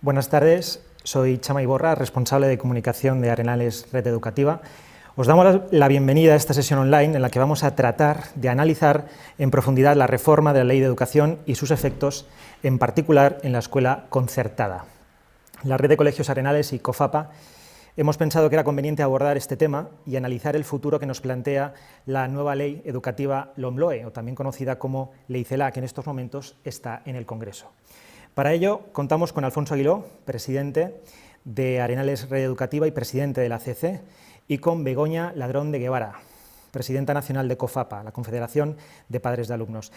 Buenas tardes, soy Chama Iborra, responsable de comunicación de Arenales Red Educativa. Os damos la bienvenida a esta sesión online en la que vamos a tratar de analizar en profundidad la reforma de la Ley de Educación y sus efectos, en particular en la escuela concertada. La Red de Colegios Arenales y COFAPA hemos pensado que era conveniente abordar este tema y analizar el futuro que nos plantea la nueva ley educativa LOMLOE, o también conocida como Ley CELA, que en estos momentos está en el Congreso. Para ello, contamos con Alfonso Aguiló, presidente de Arenales Red Educativa y presidente de la CC, y con Begoña Ladrón de Guevara, presidenta nacional de COFAPA, la Confederación de Padres de Alumnos.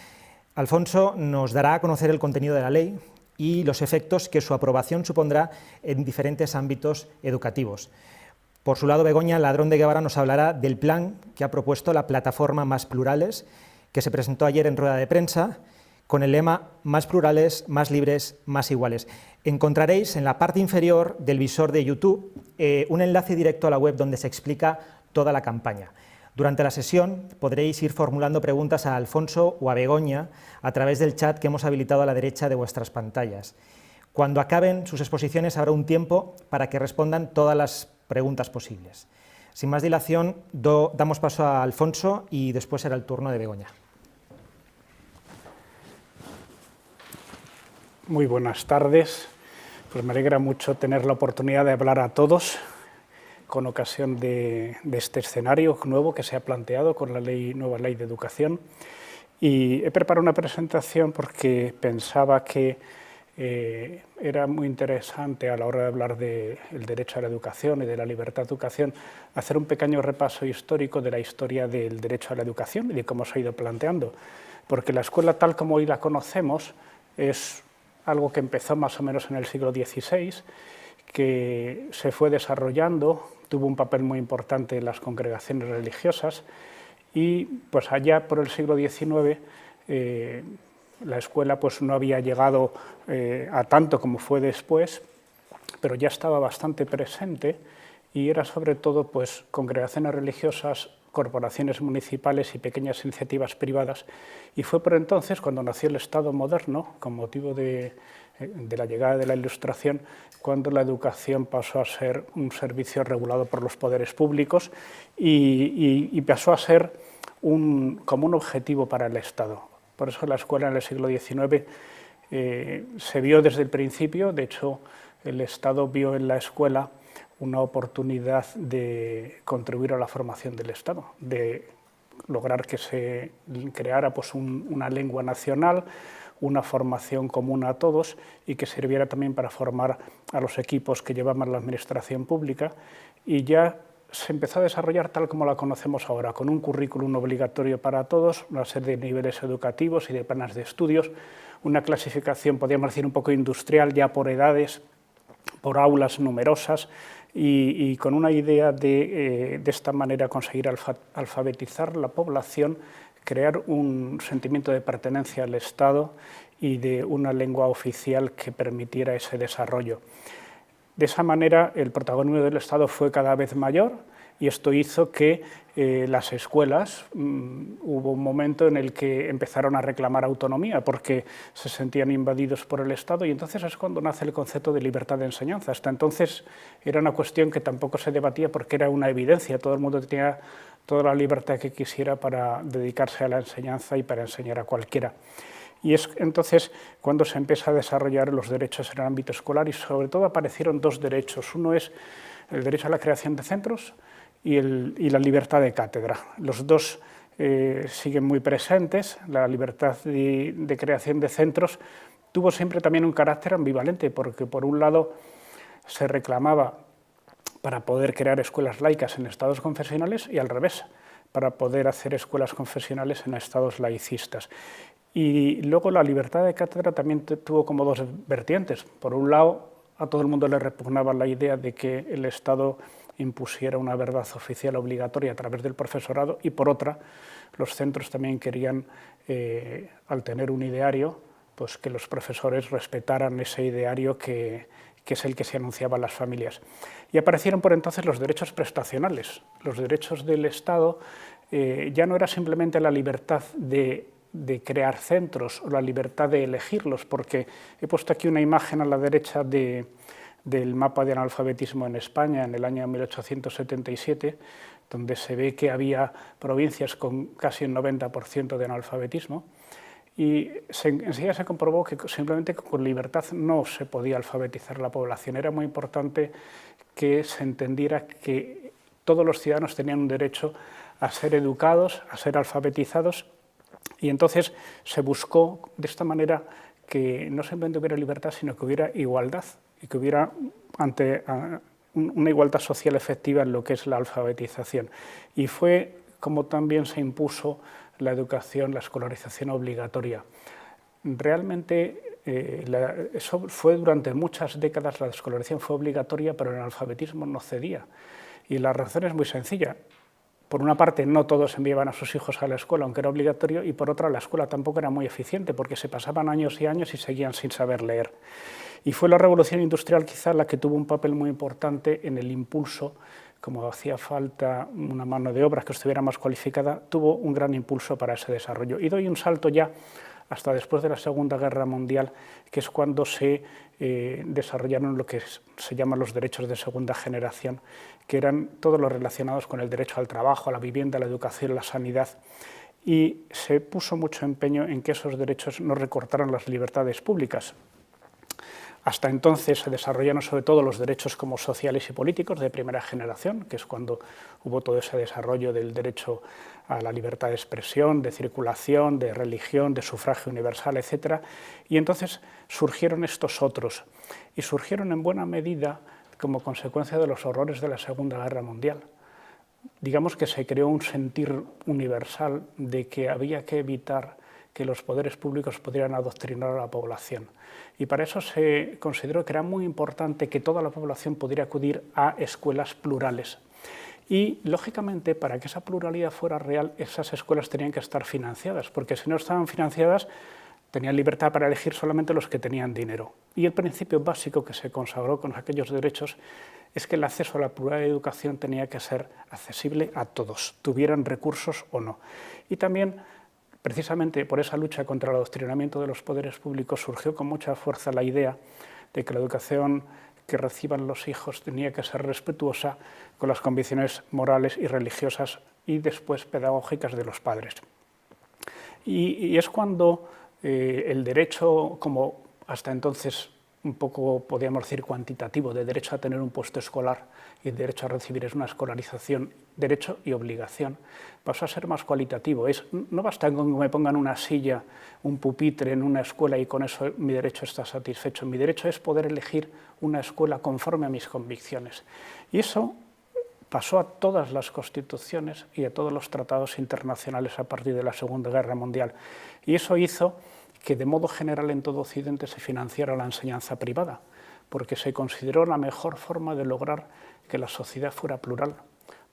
Alfonso nos dará a conocer el contenido de la ley y los efectos que su aprobación supondrá en diferentes ámbitos educativos. Por su lado, Begoña Ladrón de Guevara nos hablará del plan que ha propuesto la plataforma Más Plurales, que se presentó ayer en rueda de prensa, con el lema Más plurales, más libres, más iguales. Encontraréis en la parte inferior del visor de YouTube un enlace directo a la web donde se explica toda la campaña. Durante la sesión podréis ir formulando preguntas a Alfonso o a Begoña a través del chat que hemos habilitado a la derecha de vuestras pantallas. Cuando acaben sus exposiciones habrá un tiempo para que respondan todas las preguntas posibles. Sin más dilación, damos paso a Alfonso y después será el turno de Begoña. Muy buenas tardes. Pues me alegra mucho tener la oportunidad de hablar a todos con ocasión de este escenario nuevo que se ha planteado con la nueva ley de educación. Y he preparado una presentación porque pensaba que era muy interesante a la hora de hablar del derecho a la educación y de la libertad de educación, hacer un pequeño repaso histórico de la historia del derecho a la educación y de cómo se ha ido planteando. Porque la escuela tal como hoy la conocemos es algo que empezó más o menos en el siglo XVI, que se fue desarrollando, tuvo un papel muy importante en las congregaciones religiosas y pues allá por el siglo XIX la escuela pues no había llegado a tanto como fue después, pero ya estaba bastante presente y era sobre todo pues congregaciones religiosas, corporaciones municipales y pequeñas iniciativas privadas, y fue por entonces cuando nació el Estado moderno, con motivo de la llegada de la Ilustración, cuando la educación pasó a ser un servicio regulado por los poderes públicos y pasó a ser como un objetivo para el Estado. Por eso la escuela en el siglo XIX se vio desde el principio, de hecho el Estado vio en la escuela una oportunidad de contribuir a la formación del Estado, de lograr que se creara pues, una lengua nacional, una formación común a todos y que sirviera también para formar a los equipos que llevaban la administración pública, y ya se empezó a desarrollar tal como la conocemos ahora, con un currículum obligatorio para todos, una serie de niveles educativos y de planes de estudios, una clasificación, podríamos decir, un poco industrial ya por edades, por aulas numerosas, y con una idea de esta manera conseguir alfabetizar la población, crear un sentimiento de pertenencia al Estado y de una lengua oficial que permitiera ese desarrollo. De esa manera el protagonismo del Estado fue cada vez mayor y esto hizo que las escuelas, hubo un momento en el que empezaron a reclamar autonomía porque se sentían invadidos por el Estado, y entonces es cuando nace el concepto de libertad de enseñanza. Hasta entonces era una cuestión que tampoco se debatía porque era una evidencia, todo el mundo tenía toda la libertad que quisiera para dedicarse a la enseñanza y para enseñar a cualquiera. Y es entonces cuando se empieza a desarrollar los derechos en el ámbito escolar, y sobre todo aparecieron dos derechos. Uno es el derecho a la creación de centros y la libertad de cátedra. Los dos siguen muy presentes. La libertad de creación de centros tuvo siempre también un carácter ambivalente, porque por un lado se reclamaba para poder crear escuelas laicas en estados confesionales y al revés, para poder hacer escuelas confesionales en estados laicistas. Y luego la libertad de cátedra también tuvo como dos vertientes. Por un lado, a todo el mundo le repugnaba la idea de que el Estado impusiera una verdad oficial obligatoria a través del profesorado, y por otra, los centros también querían, al tener un ideario, pues que los profesores respetaran ese ideario que es el que se anunciaba a las familias. Y aparecieron por entonces los derechos prestacionales. Los derechos del Estado ya no era simplemente la libertad de de crear centros o la libertad de elegirlos, porque he puesto aquí una imagen a la derecha del mapa de analfabetismo en España en el año 1877, donde se ve que había provincias con casi un 90% de analfabetismo, y enseguida se comprobó que simplemente con libertad no se podía alfabetizar la población. Era muy importante que se entendiera que todos los ciudadanos tenían un derecho a ser educados, a ser alfabetizados, y entonces se buscó de esta manera que no simplemente hubiera libertad, sino que hubiera igualdad y que hubiera una igualdad social efectiva en lo que es la alfabetización. Y fue como también se impuso la educación, la escolarización obligatoria. Realmente eso fue durante muchas décadas, la escolarización fue obligatoria, pero el analfabetismo no cedía. Y la razón es muy sencilla. Por una parte, no todos enviaban a sus hijos a la escuela, aunque era obligatorio, y por otra, la escuela tampoco era muy eficiente, porque se pasaban años y años y seguían sin saber leer. Y fue la revolución industrial quizá la que tuvo un papel muy importante en el impulso, como hacía falta una mano de obra que estuviera más cualificada, tuvo un gran impulso para ese desarrollo. Y doy un salto ya hasta después de la Segunda Guerra Mundial, que es cuando se desarrollaron lo que se llaman los derechos de segunda generación, que eran todos los relacionados con el derecho al trabajo, a la vivienda, a la educación, a la sanidad, y se puso mucho empeño en que esos derechos no recortaran las libertades públicas. Hasta entonces se desarrollaron sobre todo los derechos como sociales y políticos de primera generación, que es cuando hubo todo ese desarrollo del derecho a la libertad de expresión, de circulación, de religión, de sufragio universal, etc. Y entonces surgieron estos otros, y surgieron en buena medida como consecuencia de los horrores de la Segunda Guerra Mundial. Digamos que se creó un sentir universal de que había que evitar que los poderes públicos pudieran adoctrinar a la población. Y para eso se consideró que era muy importante que toda la población pudiera acudir a escuelas plurales. Y, lógicamente, para que esa pluralidad fuera real, esas escuelas tenían que estar financiadas, porque si no estaban financiadas, tenían libertad para elegir solamente los que tenían dinero. Y el principio básico que se consagró con aquellos derechos es que el acceso a la plural de educación tenía que ser accesible a todos, tuvieran recursos o no. Y también, precisamente por esa lucha contra el adoctrinamiento de los poderes públicos, surgió con mucha fuerza la idea de que la educación que reciban los hijos tenía que ser respetuosa con las convicciones morales y religiosas y después pedagógicas de los padres. Y es cuando el derecho, como hasta entonces un poco, podríamos decir, cuantitativo, de derecho a tener un puesto escolar y derecho a recibir una escolarización, derecho y obligación, pasó a ser más cualitativo. No basta con que me pongan una silla, un pupitre en una escuela y con eso mi derecho está satisfecho. Mi derecho es poder elegir una escuela conforme a mis convicciones. Y eso pasó a todas las constituciones y a todos los tratados internacionales a partir de la Segunda Guerra Mundial. Y eso hizo que de modo general en todo Occidente se financiara la enseñanza privada, porque se consideró la mejor forma de lograr que la sociedad fuera plural.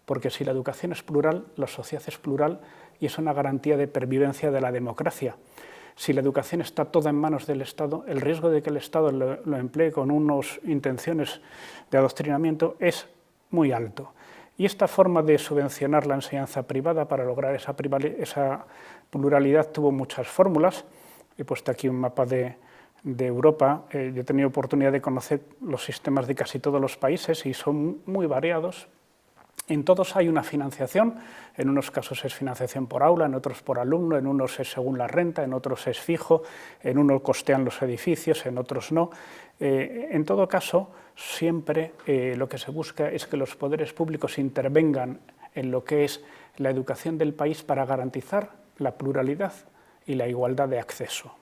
Porque si la educación es plural, la sociedad es plural y es una garantía de pervivencia de la democracia. Si la educación está toda en manos del Estado, el riesgo de que el Estado lo emplee con unas intenciones de adoctrinamiento es muy alto. Y esta forma de subvencionar la enseñanza privada para lograr esa pluralidad tuvo muchas fórmulas. He puesto aquí un mapa de Europa. Yo he tenido oportunidad de conocer los sistemas de casi todos los países y son muy variados. En todos hay una financiación, en unos casos es financiación por aula, en otros por alumno, en unos es según la renta, en otros es fijo, en unos costean los edificios, en otros no. En todo caso, siempre lo que se busca es que los poderes públicos intervengan en lo que es la educación del país para garantizar la pluralidad y la igualdad de acceso.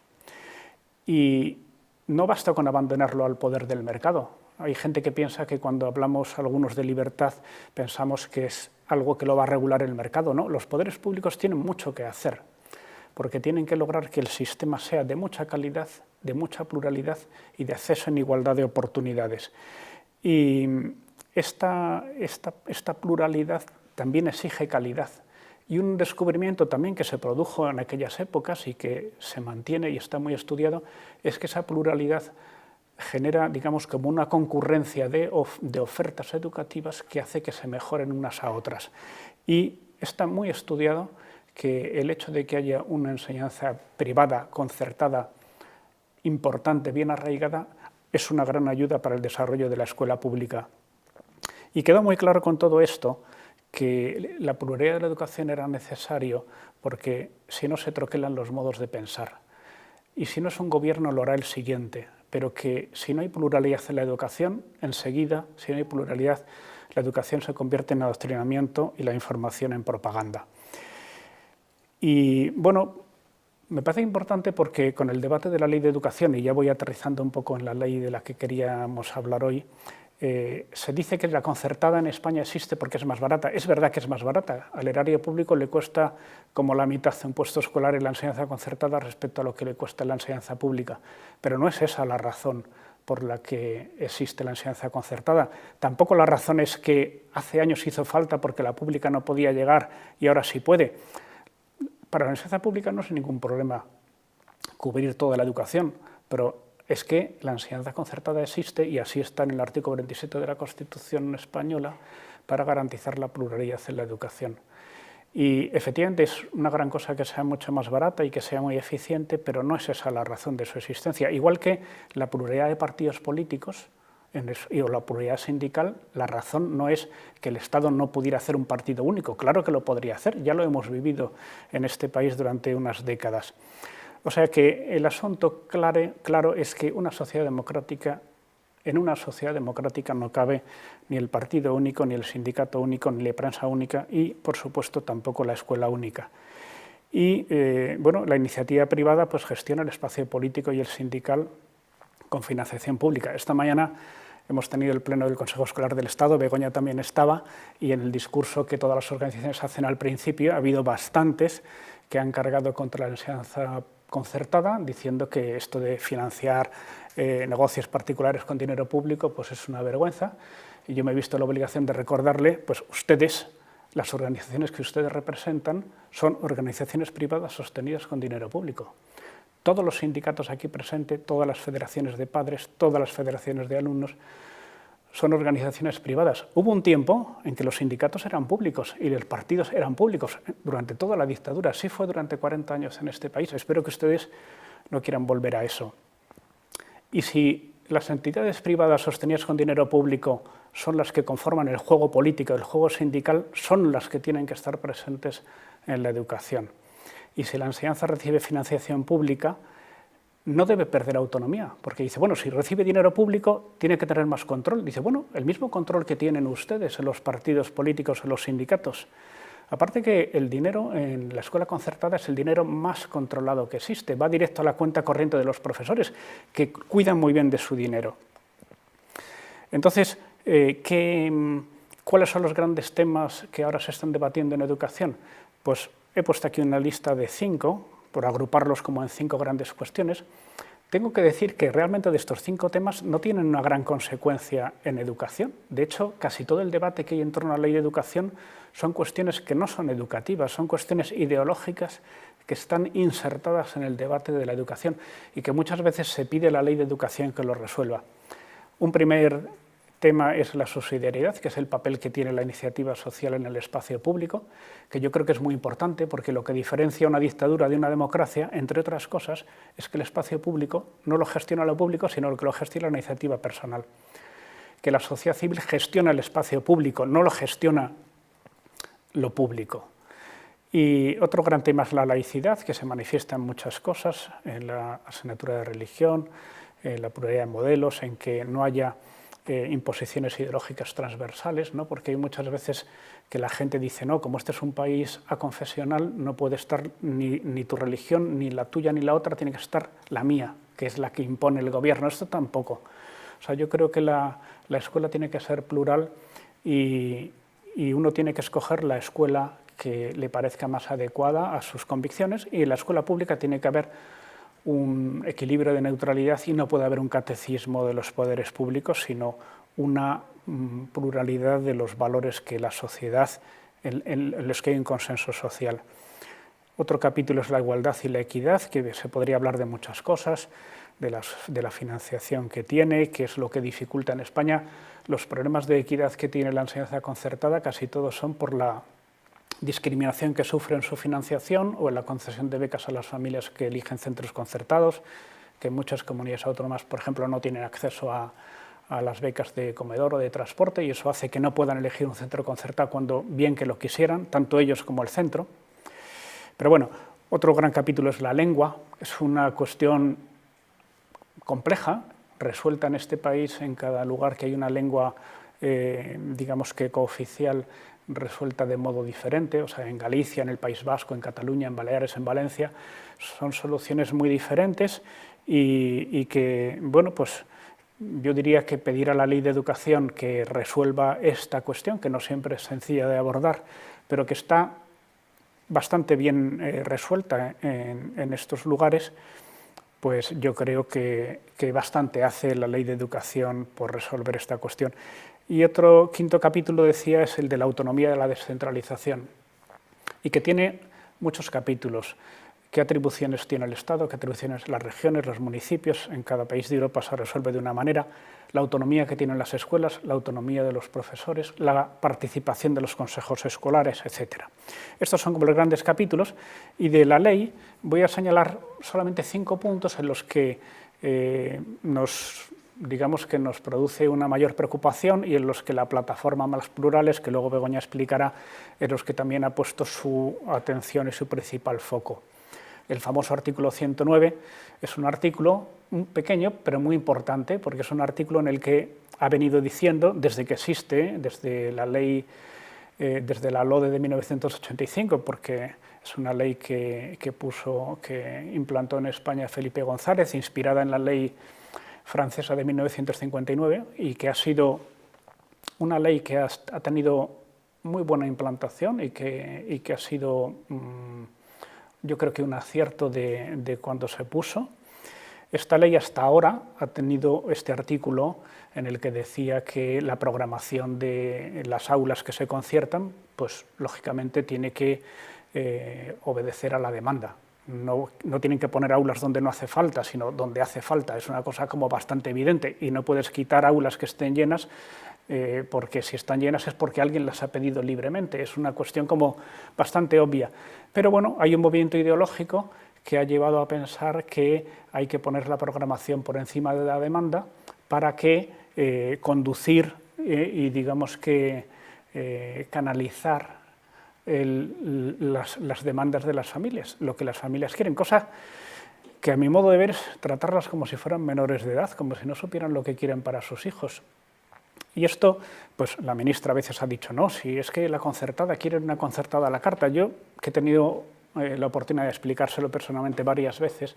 Y no basta con abandonarlo al poder del mercado. Hay gente que piensa que cuando hablamos algunos de libertad pensamos que es algo que lo va a regular el mercado. No, los poderes públicos tienen mucho que hacer, porque tienen que lograr que el sistema sea de mucha calidad, de mucha pluralidad y de acceso en igualdad de oportunidades. Y esta pluralidad también exige calidad. Y un descubrimiento también que se produjo en aquellas épocas y que se mantiene y está muy estudiado es que esa pluralidad genera, digamos, como una concurrencia de ofertas educativas que hace que se mejoren unas a otras. Y está muy estudiado que el hecho de que haya una enseñanza privada, concertada, importante, bien arraigada, es una gran ayuda para el desarrollo de la escuela pública. Y quedó muy claro con todo esto que la pluralidad de la educación era necesario porque si no se troquelan los modos de pensar. Y si no es un gobierno, lo hará el siguiente, pero que si no hay pluralidad en la educación, enseguida, si no hay pluralidad, la educación se convierte en adoctrinamiento y la información en propaganda. Y bueno, me parece importante porque con el debate de la ley de educación, y ya voy aterrizando un poco en la ley de la que queríamos hablar hoy, se dice que la concertada en España existe porque es más barata. Es verdad que es más barata. Al erario público le cuesta como la mitad de un puesto escolar en la enseñanza concertada respecto a lo que le cuesta la enseñanza pública. Pero no es esa la razón por la que existe la enseñanza concertada. Tampoco la razón es que hace años hizo falta porque la pública no podía llegar y ahora sí puede. Para la enseñanza pública no es ningún problema cubrir toda la educación, pero es que la enseñanza concertada existe y así está en el artículo 27 de la Constitución española para garantizar la pluralidad en la educación. Y efectivamente es una gran cosa que sea mucho más barata y que sea muy eficiente, pero no es esa la razón de su existencia. Igual que la pluralidad de partidos políticos o la pluralidad sindical, la razón no es que el Estado no pudiera hacer un partido único. Claro que lo podría hacer, ya lo hemos vivido en este país durante unas décadas. O sea que el asunto claro es que en una sociedad democrática no cabe ni el partido único, ni el sindicato único, ni la prensa única y, por supuesto, tampoco la escuela única. Y, bueno, la iniciativa privada pues, gestiona el espacio político y el sindical con financiación pública. Esta mañana hemos tenido el pleno del Consejo Escolar del Estado, Begoña también estaba, y en el discurso que todas las organizaciones hacen al principio ha habido bastantes que han cargado contra la enseñanza concertada, diciendo que esto de financiar negocios particulares con dinero público pues es una vergüenza, y yo me he visto la obligación de recordarle, pues ustedes, las organizaciones que ustedes representan, son organizaciones privadas sostenidas con dinero público. Todos los sindicatos aquí presentes, todas las federaciones de padres, todas las federaciones de alumnos, son organizaciones privadas. Hubo un tiempo en que los sindicatos eran públicos y los partidos eran públicos durante toda la dictadura. Así fue durante 40 años en este país. Espero que ustedes no quieran volver a eso. Y si las entidades privadas sostenidas con dinero público son las que conforman el juego político, el juego sindical, son las que tienen que estar presentes en la educación. Y si la enseñanza recibe financiación pública, no debe perder autonomía, porque dice, bueno, si recibe dinero público, tiene que tener más control. Dice, bueno, el mismo control que tienen ustedes en los partidos políticos, en los sindicatos. Aparte que el dinero en la escuela concertada es el dinero más controlado que existe, va directo a la cuenta corriente de los profesores, que cuidan muy bien de su dinero. Entonces, ¿cuáles son los grandes temas que ahora se están debatiendo en educación? Pues he puesto aquí una lista de 5, por agruparlos como en 5 grandes cuestiones. Tengo que decir que realmente de estos 5 temas no tienen una gran consecuencia en educación. De hecho, casi todo el debate que hay en torno a la ley de educación son cuestiones que no son educativas, son cuestiones ideológicas que están insertadas en el debate de la educación y que muchas veces se pide a la ley de educación que lo resuelva. Un primer tema es la subsidiariedad, que es el papel que tiene la iniciativa social en el espacio público, que yo creo que es muy importante porque lo que diferencia una dictadura de una democracia, entre otras cosas, es que el espacio público no lo gestiona lo público, sino que lo gestiona la iniciativa personal. Que la sociedad civil gestiona el espacio público, no lo gestiona lo público. Y otro gran tema es la laicidad, que se manifiesta en muchas cosas, en la asignatura de religión, en la pluralidad de modelos, en que no haya imposiciones ideológicas transversales, ¿no? Porque hay muchas veces que la gente dice, no, como este es un país aconfesional, no puede estar ni tu religión, ni la tuya, ni la otra, tiene que estar la mía, que es la que impone el gobierno. Esto tampoco. O sea, yo creo que la escuela tiene que ser plural y uno tiene que escoger la escuela que le parezca más adecuada a sus convicciones, y en la escuela pública tiene que haber un equilibrio de neutralidad y no puede haber un catecismo de los poderes públicos, sino una pluralidad de los valores que la sociedad, en los que hay un consenso social. Otro capítulo es la igualdad y la equidad, que se podría hablar de muchas cosas, de la financiación que tiene, que es lo que dificulta en España. Los problemas de equidad que tiene la enseñanza concertada casi todos son por la discriminación que sufre en su financiación o en la concesión de becas a las familias que eligen centros concertados, que muchas comunidades autónomas, por ejemplo, no tienen acceso a las becas de comedor o de transporte, y eso hace que no puedan elegir un centro concertado cuando bien que lo quisieran, tanto ellos como el centro. Pero bueno, otro gran capítulo es la lengua. Es una cuestión compleja, resuelta en este país, en cada lugar que hay una lengua, digamos que cooficial, resuelta de modo diferente, o sea, en Galicia, en el País Vasco, en Cataluña, en Baleares, en Valencia, son soluciones muy diferentes y que, bueno, pues yo diría que pedir a la Ley de Educación que resuelva esta cuestión, que no siempre es sencilla de abordar, pero que está bastante bien resuelta en estos lugares, pues yo creo que bastante hace la Ley de Educación por resolver esta cuestión. Y otro quinto capítulo, decía, es el de la autonomía de la descentralización, y que tiene muchos capítulos. ¿Qué atribuciones tiene el Estado? ¿Qué atribuciones las regiones, los municipios? En cada país de Europa se resuelve de una manera. La autonomía que tienen las escuelas, la autonomía de los profesores, la participación de los consejos escolares, etc. Estos son como los grandes capítulos, y de la ley voy a señalar solamente 5 puntos en los que digamos que nos produce una mayor preocupación, y en los que la plataforma Más Plurales, que luego Begoña explicará, en los que también ha puesto su atención y su principal foco. El famoso artículo 109 es un artículo pequeño, pero muy importante, porque es un artículo en el que ha venido diciendo, desde que existe, desde la ley, desde la LODE de 1985, porque es una ley que implantó en España Felipe González, inspirada en la ley francesa de 1959, y que ha sido una ley que ha tenido muy buena implantación y que ha sido, yo creo que un acierto de cuando se puso. Esta ley hasta ahora ha tenido este artículo en el que decía que la programación de las aulas que se conciertan, pues lógicamente tiene que obedecer a la demanda. No tienen que poner aulas donde no hace falta, sino donde hace falta. Es una cosa como bastante evidente, y no puedes quitar aulas que estén llenas, porque si están llenas es porque alguien las ha pedido libremente. Es una cuestión como bastante obvia. Pero bueno, hay un movimiento ideológico que ha llevado a pensar que hay que poner la programación por encima de la demanda para que conducir y digamos que canalizar las demandas de las familias, lo que las familias quieren, cosa que a mi modo de ver es tratarlas como si fueran menores de edad, como si no supieran lo que quieren para sus hijos. Y esto, pues la ministra a veces ha dicho, no, si es que la concertada quiere una concertada a la carta. Yo, que he tenido la oportunidad de explicárselo personalmente varias veces,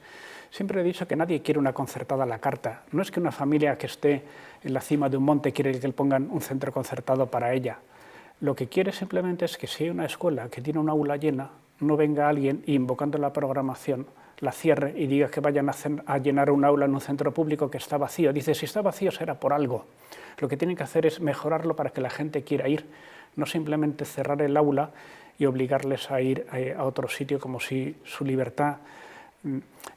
siempre he dicho que nadie quiere una concertada a la carta. No es que una familia que esté en la cima de un monte quiere que le pongan un centro concertado para ella. Lo que quiere simplemente es que si hay una escuela que tiene un aula llena, no venga alguien y, invocando la programación, la cierre y diga que vayan a llenar un aula en un centro público que está vacío. Dice, si está vacío será por algo. Lo que tienen que hacer es mejorarlo para que la gente quiera ir, no simplemente cerrar el aula y obligarles a ir a otro sitio como si su libertad...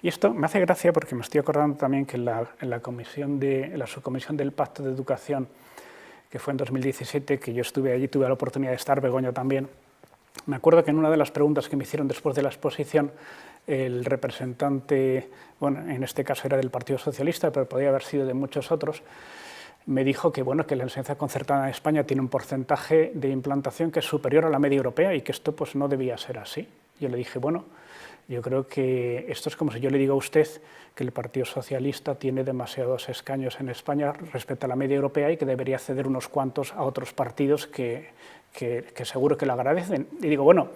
Y esto me hace gracia porque me estoy acordando también que en la subcomisión del Pacto de Educación, que fue en 2017, que yo estuve allí, tuve la oportunidad de estar, Begoña también. Me acuerdo que en una de las preguntas que me hicieron después de la exposición, el representante, bueno, en este caso era del Partido Socialista, pero podría haber sido de muchos otros, me dijo que, bueno, que la enseñanza concertada en España tiene un porcentaje de implantación que es superior a la media europea y que esto pues, no debía ser así. Yo le dije, bueno, yo creo que esto es como si yo le digo a usted que el Partido Socialista tiene demasiados escaños en España respecto a la media europea y que debería ceder unos cuantos a otros partidos que seguro que lo agradecen. Y digo, bueno,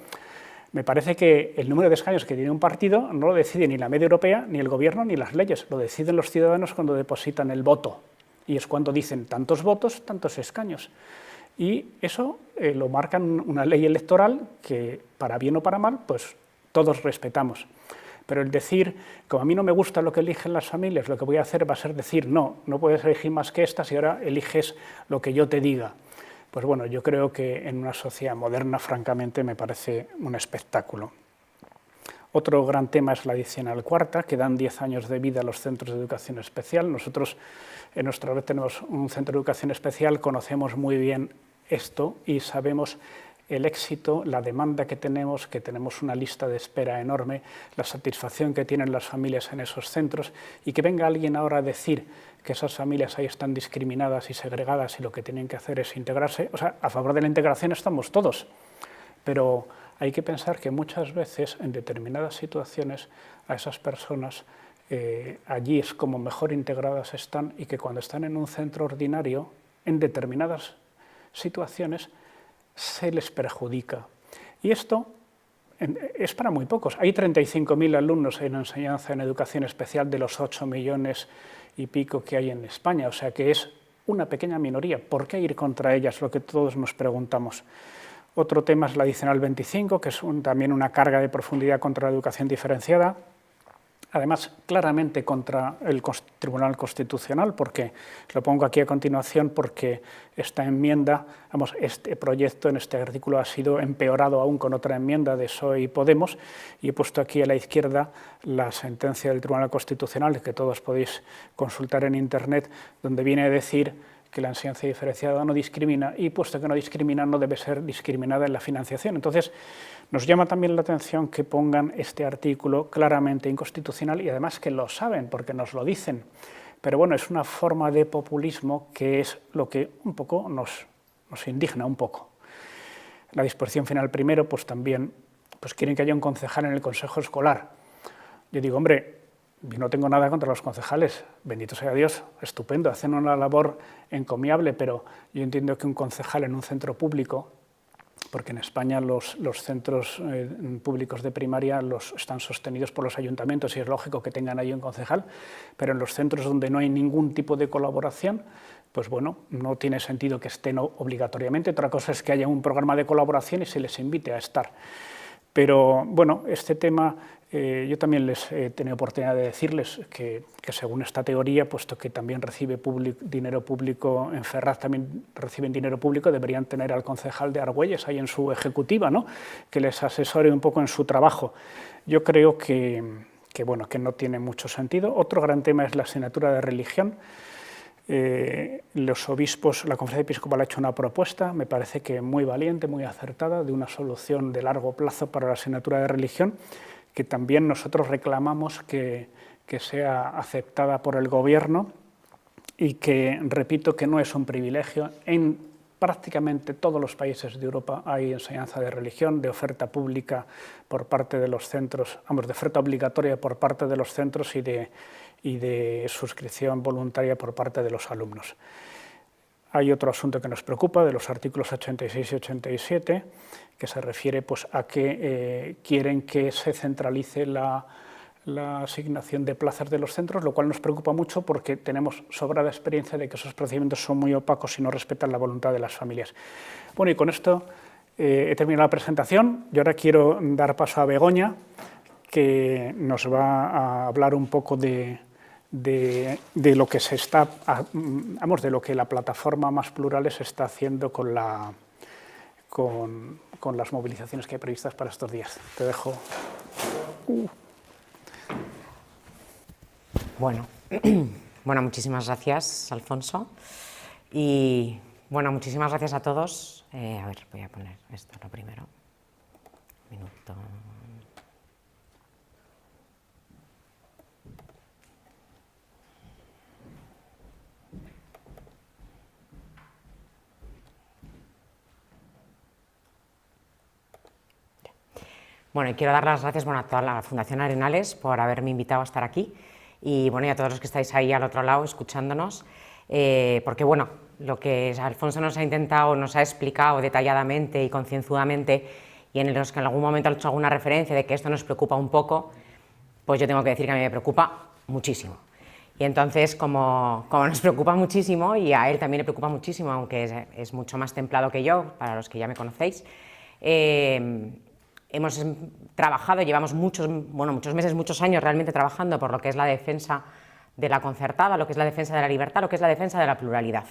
me parece que el número de escaños que tiene un partido no lo decide ni la media europea, ni el gobierno, ni las leyes, lo deciden los ciudadanos cuando depositan el voto. Y es cuando dicen tantos votos, tantos escaños. Y eso lo marca una ley electoral que, para bien o para mal, pues todos respetamos. Pero el decir, como a mí no me gusta lo que eligen las familias, lo que voy a hacer va a ser decir, no puedes elegir más que estas y ahora eliges lo que yo te diga. Pues bueno, yo creo que en una sociedad moderna, francamente, me parece un espectáculo. Otro gran tema es la adicional cuarta, que dan 10 años de vida a los centros de educación especial. Nosotros en nuestra red tenemos un centro de educación especial, conocemos muy bien esto y sabemos el éxito, la demanda que tenemos una lista de espera enorme, la satisfacción que tienen las familias en esos centros, y que venga alguien ahora a decir que esas familias ahí están discriminadas y segregadas y lo que tienen que hacer es integrarse. O sea, a favor de la integración estamos todos, pero hay que pensar que muchas veces en determinadas situaciones a esas personas allí es como mejor integradas están, y que cuando están en un centro ordinario, en determinadas situaciones, se les perjudica. Y esto es para muy pocos. Hay 35.000 alumnos en enseñanza en educación especial de los 8 millones y pico que hay en España, o sea que es una pequeña minoría. ¿Por qué ir contra ellas? Lo que todos nos preguntamos. Otro tema es la adicional 25, que es también una carga de profundidad contra la educación diferenciada. Además, claramente contra el Tribunal Constitucional, porque lo pongo aquí a continuación, porque esta enmienda, este proyecto en este artículo ha sido empeorado aún con otra enmienda de PSOE y Podemos, y he puesto aquí a la izquierda la sentencia del Tribunal Constitucional, que todos podéis consultar en Internet, donde viene a decir que la enseñanza diferenciada no discrimina, y puesto que no discrimina, no debe ser discriminada en la financiación. Entonces, nos llama también la atención que pongan este artículo claramente inconstitucional, y además que lo saben, porque nos lo dicen. Pero bueno, es una forma de populismo que es lo que un poco nos indigna un poco. La disposición final primero, pues también quieren que haya un concejal en el consejo escolar. Yo digo, hombre, yo no tengo nada contra los concejales, bendito sea Dios, estupendo, hacen una labor encomiable, pero yo entiendo que un concejal en un centro público, porque en España los centros públicos de primaria están sostenidos por los ayuntamientos y es lógico que tengan ahí un concejal, pero en los centros donde no hay ningún tipo de colaboración, pues bueno, no tiene sentido que estén obligatoriamente. Otra cosa es que haya un programa de colaboración y se les invite a estar. Pero bueno, este tema yo también les he tenido oportunidad de decirles que según esta teoría, puesto que también recibe dinero público, en Ferraz también reciben dinero público, deberían tener al concejal de Argüelles ahí en su ejecutiva, ¿no?, que les asesore un poco en su trabajo. Yo creo que no tiene mucho sentido. Otro gran tema es la asignatura de religión. Los obispos, la Conferencia Episcopal ha hecho una propuesta, me parece que muy valiente, muy acertada, de una solución de largo plazo para la asignatura de religión, que también nosotros reclamamos que sea aceptada por el Gobierno, y que, repito, que no es un privilegio. En prácticamente todos los países de Europa hay enseñanza de religión, de oferta pública por parte de los centros, de oferta obligatoria por parte de los centros y de suscripción voluntaria por parte de los alumnos. Hay otro asunto que nos preocupa, de los artículos 86 y 87, que se refiere a que quieren que se centralice la asignación de plazas de los centros, lo cual nos preocupa mucho porque tenemos sobrada experiencia de que esos procedimientos son muy opacos y no respetan la voluntad de las familias. Bueno, y con esto he terminado la presentación. Yo ahora quiero dar paso a Begoña, que nos va a hablar un poco de lo que se está, de lo que la plataforma Más Plurales está haciendo con las movilizaciones que hay previstas para estos días. Te dejo. Bueno, muchísimas gracias, Alfonso. Y bueno, muchísimas gracias a todos. A ver, voy a poner esto lo primero. Un minuto. Bueno, y quiero dar las gracias a toda la Fundación Arenales por haberme invitado a estar aquí, y bueno, y a todos los que estáis ahí al otro lado escuchándonos, porque bueno, lo que Alfonso nos ha explicado detalladamente y concienzudamente, y en los que en algún momento ha hecho alguna referencia de que esto nos preocupa un poco, pues yo tengo que decir que a mí me preocupa muchísimo. Y entonces, como nos preocupa muchísimo, y a él también le preocupa muchísimo, aunque es mucho más templado que yo, para los que ya me conocéis, hemos trabajado, llevamos muchos meses, muchos años realmente trabajando por lo que es la defensa de la concertada, lo que es la defensa de la libertad, lo que es la defensa de la pluralidad.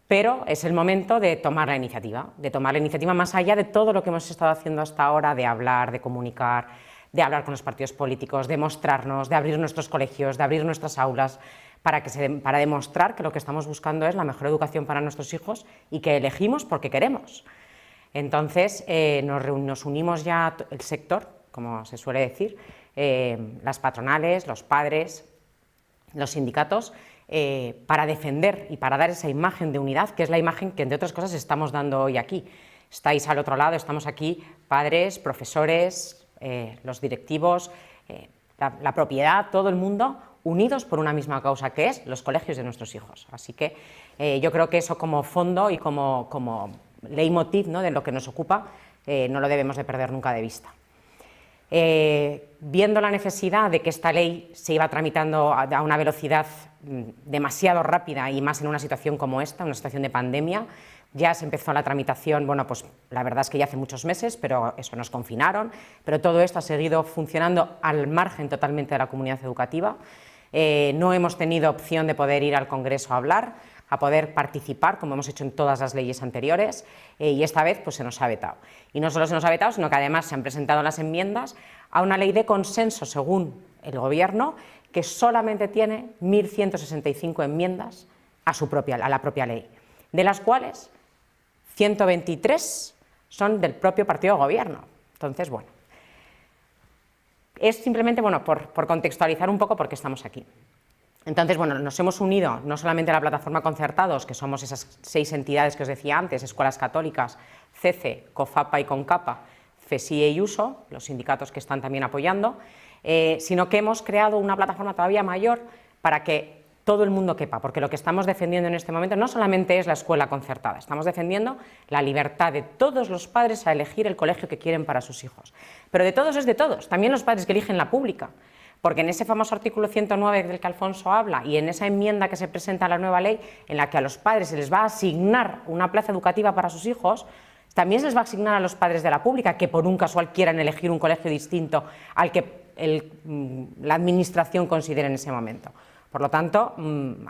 Pero es el momento de tomar la iniciativa más allá de todo lo que hemos estado haciendo hasta ahora, de hablar, de comunicar, de hablar con los partidos políticos, de mostrarnos, de abrir nuestros colegios, de abrir nuestras aulas, para demostrar que lo que estamos buscando es la mejor educación para nuestros hijos y que elegimos porque queremos. Entonces, nos unimos ya el sector, como se suele decir, las patronales, los padres, los sindicatos, para defender y para dar esa imagen de unidad, que es la imagen que, entre otras cosas, estamos dando hoy aquí. Estáis al otro lado, estamos aquí, padres, profesores, los directivos, la propiedad, todo el mundo, unidos por una misma causa, que es los colegios de nuestros hijos. Así que yo creo que eso como fondo y como leitmotiv, ¿no?, de lo que nos ocupa, no lo debemos de perder nunca de vista. Viendo la necesidad de que esta ley se iba tramitando a una velocidad demasiado rápida y más en una situación como esta, una situación de pandemia, ya se empezó la tramitación, bueno, pues la verdad es que ya hace muchos meses, pero eso, nos confinaron, pero todo esto ha seguido funcionando al margen totalmente de la comunidad educativa. No hemos tenido opción de poder ir al Congreso a hablar, a poder participar, como hemos hecho en todas las leyes anteriores, y esta vez pues se nos ha vetado. Y no solo se nos ha vetado, sino que además se han presentado las enmiendas a una ley de consenso, según el Gobierno, que solamente tiene 1.165 enmiendas a la propia ley, de las cuales 123 son del propio partido de Gobierno. Entonces, bueno, es simplemente, bueno, por contextualizar un poco por qué estamos aquí. Entonces, bueno, nos hemos unido no solamente a la plataforma Concertados, que somos esas 6 entidades que os decía antes, Escuelas Católicas, CECE, COFAPA y CONCAPA, FESIE y USO, los sindicatos que están también apoyando, sino que hemos creado una plataforma todavía mayor para que todo el mundo quepa, porque lo que estamos defendiendo en este momento no solamente es la escuela concertada, estamos defendiendo la libertad de todos los padres a elegir el colegio que quieren para sus hijos. Pero de todos es de todos, también los padres que eligen la pública, porque en ese famoso artículo 109 del que Alfonso habla y en esa enmienda que se presenta a la nueva ley, en la que a los padres se les va a asignar una plaza educativa para sus hijos, también se les va a asignar a los padres de la pública que por un casual quieran elegir un colegio distinto al que la administración considere en ese momento. Por lo tanto,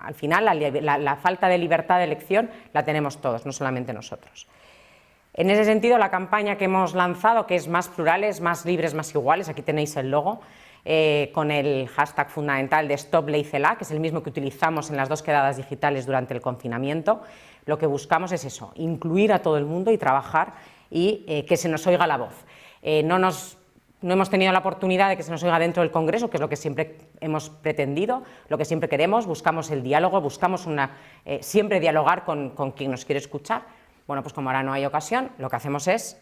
al final la falta de libertad de elección la tenemos todos, no solamente nosotros. En ese sentido, la campaña que hemos lanzado, que es Más plurales, más libres, más iguales, aquí tenéis el logo, con el hashtag fundamental de Stop Ley CELA, que es el mismo que utilizamos en las 2 quedadas digitales durante el confinamiento. Lo que buscamos es eso, incluir a todo el mundo y trabajar y que se nos oiga la voz. No hemos tenido la oportunidad de que se nos oiga dentro del Congreso, que es lo que siempre hemos pretendido, lo que siempre queremos, buscamos el diálogo, buscamos siempre dialogar con quien nos quiere escuchar. Bueno, pues como ahora no hay ocasión, lo que hacemos es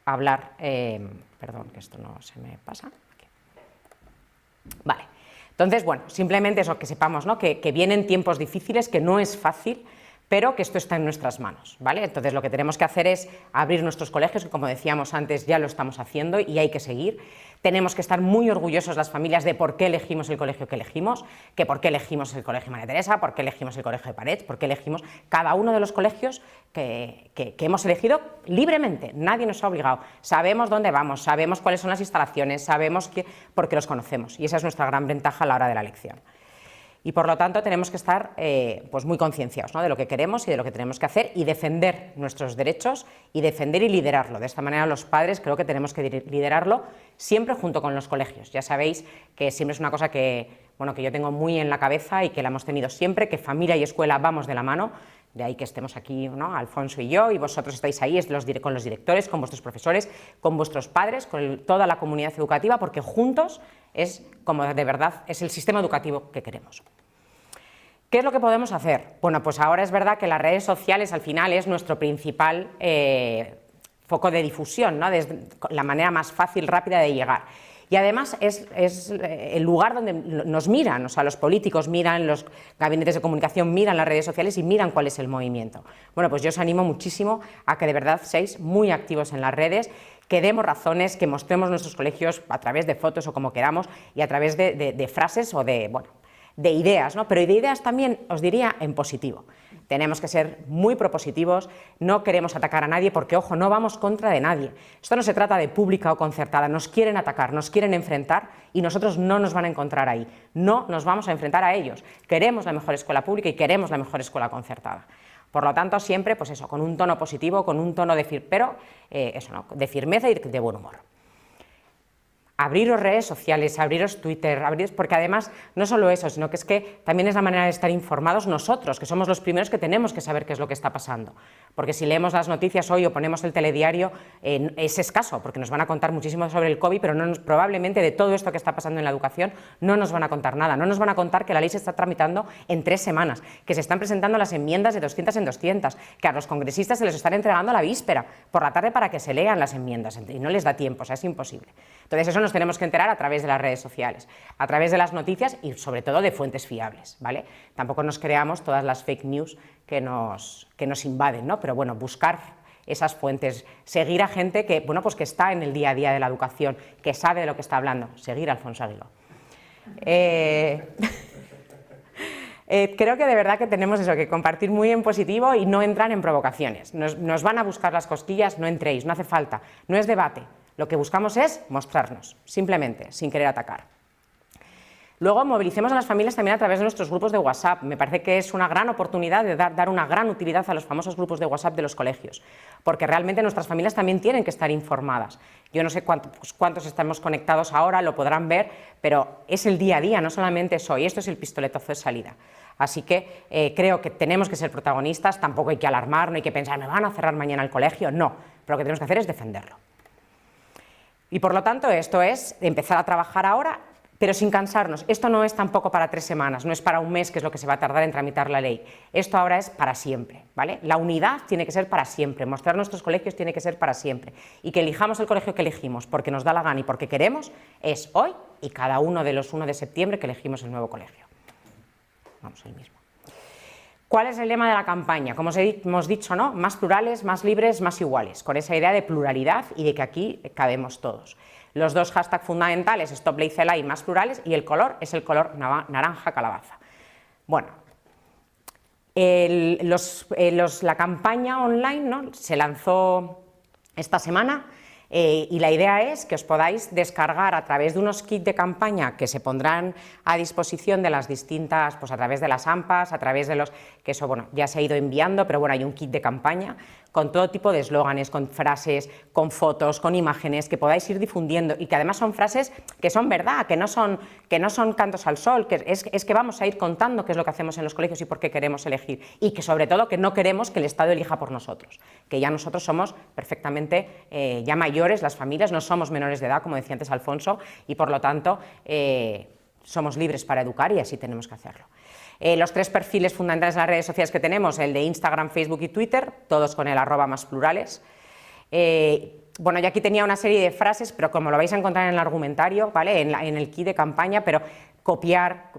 hablar, perdón, que esto no se me pasa. Aquí. Vale, entonces, bueno, simplemente eso, que sepamos, ¿no?, que vienen tiempos difíciles, que no es fácil, pero que esto está en nuestras manos, ¿vale? Entonces lo que tenemos que hacer es abrir nuestros colegios, que como decíamos antes ya lo estamos haciendo y hay que seguir. Tenemos que estar muy orgullosos las familias de por qué elegimos el colegio que elegimos, que por qué elegimos el colegio María Teresa, por qué elegimos el colegio de Parets, por qué elegimos cada uno de los colegios que hemos elegido libremente, nadie nos ha obligado. Sabemos dónde vamos, sabemos cuáles son las instalaciones, sabemos porque los conocemos y esa es nuestra gran ventaja a la hora de la elección. Y por lo tanto tenemos que estar pues muy concienciados, ¿no?, de lo que queremos y de lo que tenemos que hacer y defender nuestros derechos y defender y liderarlo. De esta manera los padres creo que tenemos que liderarlo siempre junto con los colegios. Ya sabéis que siempre es una cosa que yo tengo muy en la cabeza y que la hemos tenido siempre, que familia y escuela vamos de la mano. De ahí que estemos aquí, ¿no?, Alfonso y yo, y vosotros estáis ahí con los directores, con vuestros profesores, con vuestros padres, con toda la comunidad educativa, porque juntos es como de verdad es el sistema educativo que queremos. ¿Qué es lo que podemos hacer? Bueno, pues ahora es verdad que las redes sociales al final es nuestro principal foco de difusión, ¿no?, la manera más fácil, rápida de llegar. Y además es el lugar donde nos miran, o sea, los políticos miran, los gabinetes de comunicación miran las redes sociales y miran cuál es el movimiento. Bueno, pues yo os animo muchísimo a que de verdad seáis muy activos en las redes, que demos razones, que mostremos nuestros colegios a través de fotos o como queramos y a través de frases o de ideas, ¿no? Pero de ideas también os diría en positivo. Tenemos que ser muy propositivos, no queremos atacar a nadie porque, ojo, no vamos contra de nadie. Esto no se trata de pública o concertada, nos quieren atacar, nos quieren enfrentar y nosotros no nos van a encontrar ahí, no nos vamos a enfrentar a ellos. Queremos la mejor escuela pública y queremos la mejor escuela concertada. Por lo tanto, siempre, pues eso, con un tono positivo, con un tono de firmeza y de buen humor. Abriros redes sociales, abriros Twitter, porque además no solo eso, sino que es que también es la manera de estar informados nosotros, que somos los primeros que tenemos que saber qué es lo que está pasando. Porque si leemos las noticias hoy o ponemos el telediario, es escaso, porque nos van a contar muchísimo sobre el COVID, pero probablemente de todo esto que está pasando en la educación no nos van a contar nada. No nos van a contar que la ley se está tramitando en 3 semanas, que se están presentando las enmiendas de 200 en 200, que a los congresistas se les están entregando a la víspera, por la tarde, para que se lean las enmiendas, y no les da tiempo, o sea, es imposible. Entonces eso nos tenemos que enterar a través de las redes sociales, a través de las noticias y sobre todo de fuentes fiables, ¿vale? Tampoco nos creamos todas las fake news que nos invaden, ¿no? Pero bueno, buscar esas fuentes, seguir a gente que, bueno, pues que está en el día a día de la educación, que sabe de lo que está hablando, seguir a Alfonso Aguiló. Creo que de verdad que tenemos eso, que compartir muy en positivo y no entrar en provocaciones. Nos van a buscar las cosquillas, no entréis, no hace falta, no es debate. Lo que buscamos es mostrarnos, simplemente, sin querer atacar. Luego, movilicemos a las familias también a través de nuestros grupos de WhatsApp. Me parece que es una gran oportunidad de dar una gran utilidad a los famosos grupos de WhatsApp de los colegios, porque realmente nuestras familias también tienen que estar informadas. Yo no sé cuántos estamos conectados ahora, lo podrán ver, pero es el día a día, no solamente es hoy, esto es el pistoletazo de salida. Así que creo que tenemos que ser protagonistas, tampoco hay que alarmar, no hay que pensar, me van a cerrar mañana el colegio, no, pero lo que tenemos que hacer es defenderlo. Y por lo tanto esto es empezar a trabajar ahora, pero sin cansarnos. Esto no es tampoco para 3 semanas, no es para un mes, que es lo que se va a tardar en tramitar la ley. Esto ahora es para siempre, ¿vale? La unidad tiene que ser para siempre, mostrar nuestros colegios tiene que ser para siempre. Y que elijamos el colegio que elegimos porque nos da la gana y porque queremos, es hoy y cada uno de los 1 de septiembre que elegimos el nuevo colegio. Vamos, el mismo. ¿Cuál es el lema de la campaña? Como os hemos dicho, ¿no? Más plurales, más libres, más iguales, con esa idea de pluralidad y de que aquí cabemos todos. Los 2 hashtags fundamentales, Stop Ley Celaá y Más Plurales, y el color es el color naranja calabaza. Bueno, la campaña online, ¿no? Se lanzó esta semana. Y la idea es que os podáis descargar a través de unos kits de campaña que se pondrán a disposición de las distintas, pues a través de las AMPAs, a través de los, que eso bueno, ya se ha ido enviando, pero bueno, hay un kit de campaña con todo tipo de eslóganes, con frases, con fotos, con imágenes, que podáis ir difundiendo y que además son frases que son verdad, que no son cantos al sol, que es que vamos a ir contando qué es lo que hacemos en los colegios y por qué queremos elegir, y que sobre todo que no queremos que el Estado elija por nosotros, que ya nosotros somos perfectamente ya mayores, las familias, no somos menores de edad, como decía antes Alfonso, y por lo tanto somos libres para educar y así tenemos que hacerlo. Los 3 perfiles fundamentales de las redes sociales que tenemos, el de Instagram, Facebook y Twitter, todos con el @másplurales. Bueno, yo aquí tenía una serie de frases, pero como lo vais a encontrar en el argumentario, ¿vale? En el kit de campaña, pero copiar,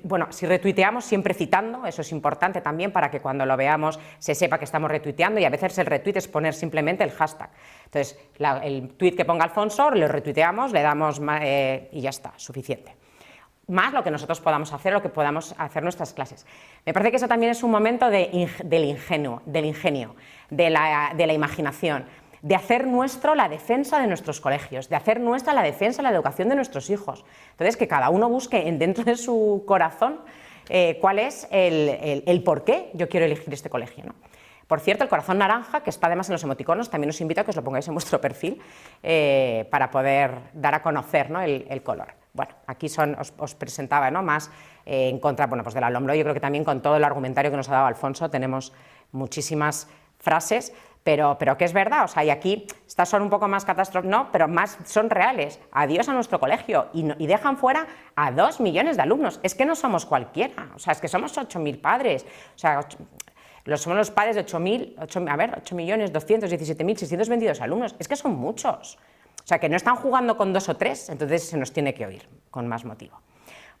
bueno, si retuiteamos siempre citando, eso es importante también para que cuando lo veamos se sepa que estamos retuiteando, y a veces el retweet es poner simplemente el hashtag. Entonces, el tweet que ponga Alfonso, lo retuiteamos, le damos y ya está, suficiente. Más lo que nosotros podamos hacer, lo que podamos hacer nuestras clases. Me parece que eso también es un momento del ingenio, de la imaginación, de hacer nuestro la defensa de nuestros colegios, de hacer nuestra la defensa de la educación de nuestros hijos. Entonces, que cada uno busque dentro de su corazón cuál es el por qué yo quiero elegir este colegio, ¿no? Por cierto, el corazón naranja, que está además en los emoticonos, también os invito a que os lo pongáis en vuestro perfil para poder dar a conocer, ¿no? el color. Bueno, aquí os presentaba, ¿no? Más en contra, bueno, pues del alumno. Yo creo que también con todo el argumentario que nos ha dado Alfonso tenemos muchísimas frases, pero que es verdad, o sea, y aquí estas son un poco más catástrofe, no, pero más son reales. Adiós a nuestro colegio, y dejan fuera a 2 millones de alumnos. Es que no somos cualquiera, o sea, es que somos 8.000 padres, o sea, somos los padres de 8.217.622 alumnos, es que son muchos. O sea, que no están jugando con 2 o 3, entonces se nos tiene que oír, con más motivo.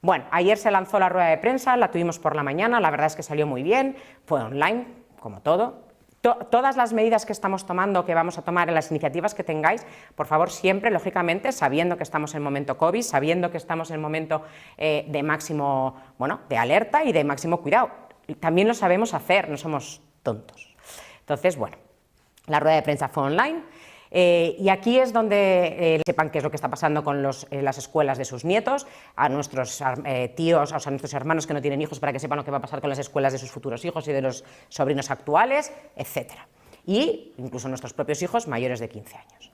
Bueno, ayer se lanzó la rueda de prensa, la tuvimos por la mañana, la verdad es que salió muy bien, fue online, como todo. Todas las medidas que estamos tomando, que vamos a tomar en las iniciativas que tengáis, por favor, siempre, lógicamente, sabiendo que estamos en momento COVID, sabiendo que estamos en momento de máximo, bueno, de alerta y de máximo cuidado. También lo sabemos hacer, no somos tontos. Entonces, bueno, la rueda de prensa fue online. Y aquí es donde sepan qué es lo que está pasando con las escuelas de sus nietos, a nuestros tíos, o sea, a nuestros hermanos que no tienen hijos, para que sepan lo que va a pasar con las escuelas de sus futuros hijos y de los sobrinos actuales, etc. Y incluso nuestros propios hijos mayores de 15 años.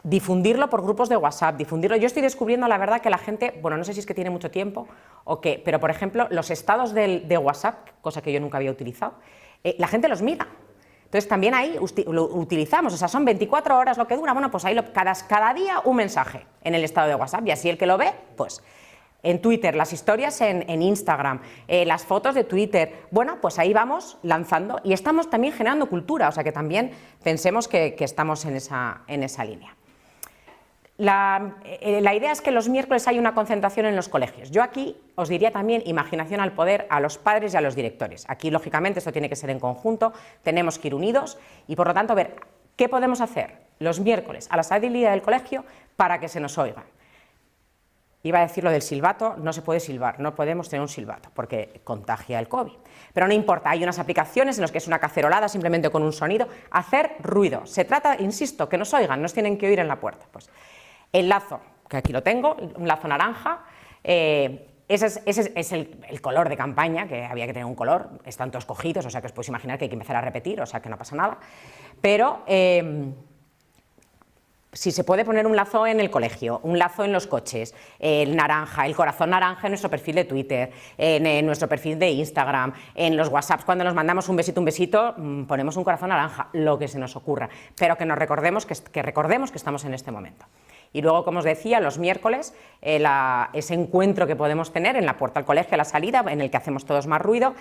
difundirlo por grupos de WhatsApp, difundirlo. Yo estoy descubriendo, la verdad, que la gente, bueno, no sé si es que tiene mucho tiempo o qué, pero por ejemplo, los estados de WhatsApp, cosa que yo nunca había utilizado, la gente los mira. Entonces también ahí lo utilizamos, o sea, son 24 horas lo que dura, bueno, pues ahí cada día un mensaje en el estado de WhatsApp y así el que lo ve, pues en Twitter, las historias en Instagram, las fotos de Twitter, bueno, pues ahí vamos lanzando y estamos también generando cultura, o sea que también pensemos que estamos en esa línea. La idea es que los miércoles hay una concentración en los colegios. Yo aquí os diría también imaginación al poder a los padres y a los directores. Aquí, lógicamente, esto tiene que ser en conjunto, tenemos que ir unidos y, por lo tanto, ver qué podemos hacer los miércoles a la salida del colegio para que se nos oigan. Iba a decir lo del silbato, no se puede silbar, no podemos tener un silbato porque contagia el COVID. Pero no importa, hay unas aplicaciones en las que es una cacerolada simplemente con un sonido, hacer ruido. Se trata, insisto, que nos oigan, nos tienen que oír en la puerta. Pues el lazo, que aquí lo tengo, un lazo naranja, ese es el color de campaña, que había que tener un color, están todos cogidos, o sea que os podéis imaginar que hay que empezar a repetir, o sea que no pasa nada. Pero si se puede poner un lazo en el colegio, un lazo en los coches, el naranja, el corazón naranja en nuestro perfil de Twitter, en nuestro perfil de Instagram, en los WhatsApps cuando nos mandamos un besito, ponemos un corazón naranja, lo que se nos ocurra, pero que nos recordemos que estamos en este momento. Y luego, como os decía, los miércoles, ese encuentro que podemos tener en la puerta al colegio, a la salida, en el que hacemos todos más ruido,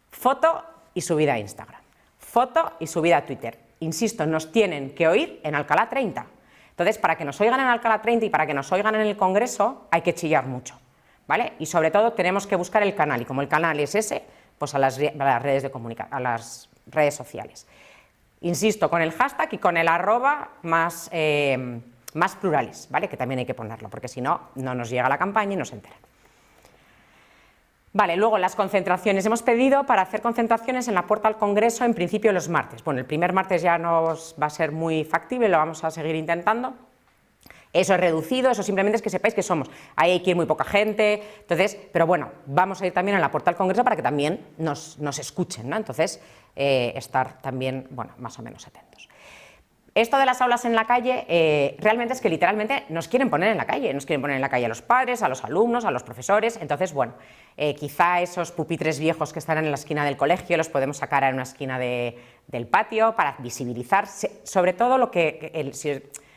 foto y subida a Instagram, foto y subida a Twitter. Insisto, nos tienen que oír en Alcalá 30. Entonces, para que nos oigan en Alcalá 30 y para que nos oigan en el Congreso, hay que chillar mucho, ¿vale? Y sobre todo tenemos que buscar el canal, y como el canal es ese, pues a las redes de comunicación, a las redes sociales. Insisto, con el hashtag y con el arroba más plurales, ¿vale? Que también hay que ponerlo, porque si no, no nos llega la campaña y no se entera. Vale, luego las concentraciones. Hemos pedido para hacer concentraciones en la puerta al Congreso, en principio los martes. Bueno, el primer martes ya no va a ser muy factible, lo vamos a seguir intentando. Eso es reducido, eso simplemente es que sepáis que somos. Ahí hay que ir muy poca gente, entonces, pero bueno, vamos a ir también a la puerta al Congreso para que también nos escuchen, ¿no? Entonces, estar también, bueno, más o menos atentos. Esto de las aulas en la calle, realmente es que literalmente nos quieren poner en la calle, a los padres, a los alumnos, a los profesores, entonces, bueno, quizá esos pupitres viejos que están en la esquina del colegio los podemos sacar a una esquina del patio para visibilizar, sobre todo lo que,